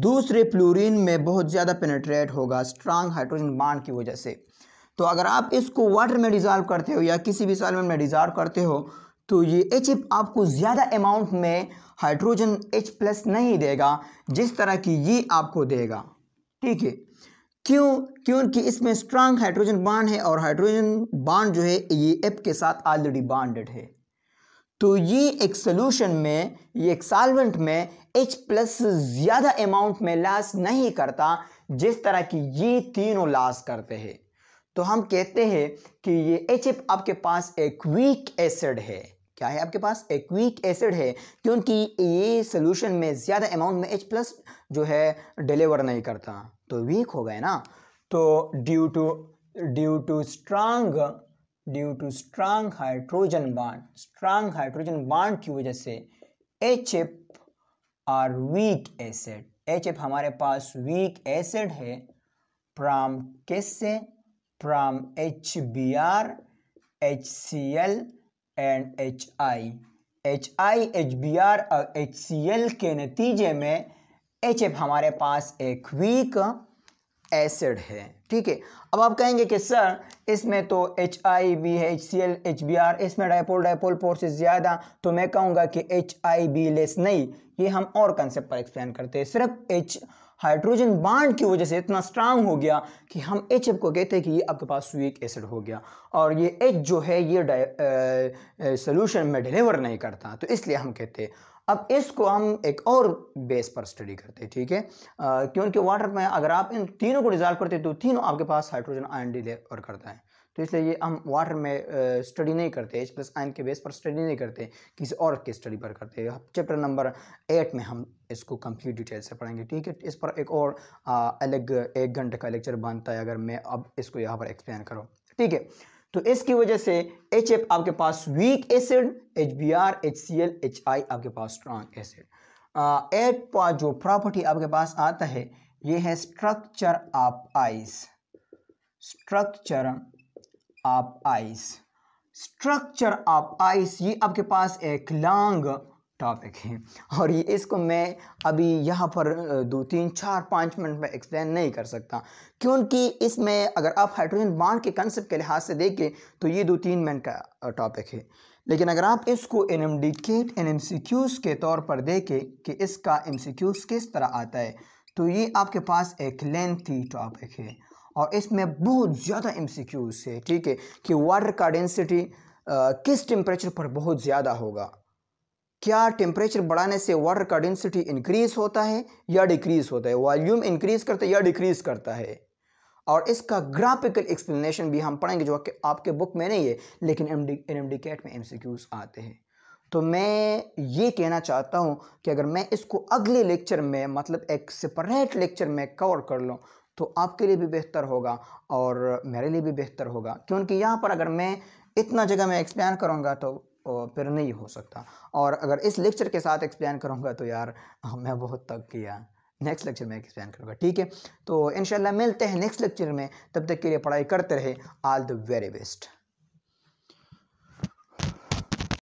दूसरे फ्लोरीन में बहुत ज़्यादा पेनिट्रेट होगा स्ट्रांग हाइड्रोजन बॉन्ड की वजह से। तो अगर आप इसको वाटर में डिज़ोल्व करते हो या किसी भी सॉल्वेंट में डिज़ोल्व करते हो तो ये HF आपको ज़्यादा अमाउंट में हाइड्रोजन H प्लस नहीं देगा जिस तरह की ये आपको देगा, ठीक है। क्योंकि इसमें स्ट्रांग हाइड्रोजन बॉन्ड है और हाइड्रोजन बॉन्ड जो है ये F के साथ ऑलरेडी बॉन्डेड है। तो ये एक सोल्यूशन में, ये एक सॉल्वेंट में H प्लस ज़्यादा अमाउंट में लॉस नहीं करता जिस तरह की ये तीनों लॉस करते हैं। तो हम कहते हैं कि ये HF आपके पास एक वीक एसिड है। क्या है? आपके पास एक वीक एसिड है क्योंकि ये सोल्यूशन में ज़्यादा अमाउंट में H प्लस जो है डिलीवर नहीं करता, तो वीक हो गए ना। तो due to strong hydrogen bond की वजह से HF और वीक एसिड, HF हमारे पास वीक एसिड है फ्रॉम किससे? From HBr, HCl and HI। HBr और HCl के नतीजे में HF हमारे पास एक वीक एसिड है, ठीक है। अब आप कहेंगे कि सर इसमें तो HI भी है, HCl, HBr, इसमें डायपोल फोर्सेस ज़्यादा, तो मैं कहूँगा कि HI भी लेस नहीं। ये हम और कंसेप्ट पर एक्सप्लेन करते हैं। सिर्फ हाइड्रोजन बॉन्ड की वजह से इतना स्ट्रांग हो गया कि हम HF को कहते हैं कि ये आपके पास वीक एसिड हो गया और ये H जो है ये सोल्यूशन में डिलीवर नहीं करता, तो इसलिए हम कहते हैं। अब इसको हम एक और बेस पर स्टडी करते हैं, ठीक है। क्योंकि वाटर में अगर आप इन तीनों को डिजॉल्व करते हैं तो तीनों आपके पास हाइड्रोजन आयन डिलीवर करता है, तो इसलिए ये हम वाटर में स्टडी नहीं करते, H प्लस आयन के बेस पर स्टडी नहीं करते, किसी और के स्टडी पर करते हैं। चैप्टर नंबर 8 में हम इसको कंप्लीट डिटेल से पढ़ेंगे, ठीक है। इस पर एक और अलग 1 घंटे का लेक्चर बनता है अगर मैं अब इसको यहाँ पर एक्सप्लेन करूँ, ठीक है। तो इसकी वजह से HF आपके पास weak acid, HBr, HCl, HI आपके पास स्ट्रॉन्ग एसिड। 8 जो प्रॉपर्टी आपके पास आता है ये है structure of ice. Structure of ice ये आपके पास एक लॉन्ग टॉपिक है और ये इसको मैं अभी यहाँ पर 2, 3, 4, 5 मिनट में एक्सप्लेन नहीं कर सकता क्योंकि इसमें अगर आप हाइड्रोजन बॉन्ड के कंसेप्ट के लिहाज से देखें तो ये 2-3 मिनट का टॉपिक है। लेकिन अगर आप इसको MCQs के तौर पर देखें कि इसका MCQs किस तरह आता है तो ये आपके पास एक लेंथी टॉपिक है और इसमें बहुत ज़्यादा MCQs है, ठीक है। कि वाटर का डेंसिटी किस टेम्परेचर पर बहुत ज़्यादा होगा, क्या टेम्परेचर बढ़ाने से वाटर का डेंसिटी इंक्रीज होता है या डिक्रीज होता है, वॉल्यूम इंक्रीज करता है या डिक्रीज करता है, और इसका ग्राफिकल एक्सप्लेनेशन भी हम पढ़ेंगे जो कि आपके बुक में नहीं है लेकिन NMDCAT में MCQs आते हैं। तो मैं ये कहना चाहता हूँ कि अगर मैं इसको अगले लेक्चर में मतलब एक सेपरेट लेक्चर में कवर कर लूँ तो आपके लिए भी बेहतर होगा और मेरे लिए भी बेहतर होगा, क्योंकि यहाँ पर अगर मैं इतना जगह में एक्सप्लेन करूँगा तो फिर नहीं हो सकता, और अगर इस लेक्चर के साथ एक्सप्लेन करूँगा तो यार मैं बहुत तक किया। नेक्स्ट लेक्चर में एक्सप्लेन करूँगा, ठीक है। तो इंशाल्लाह मिलते हैं नेक्स्ट लेक्चर में, तब तक के लिए पढ़ाई करते रहे। All the very best.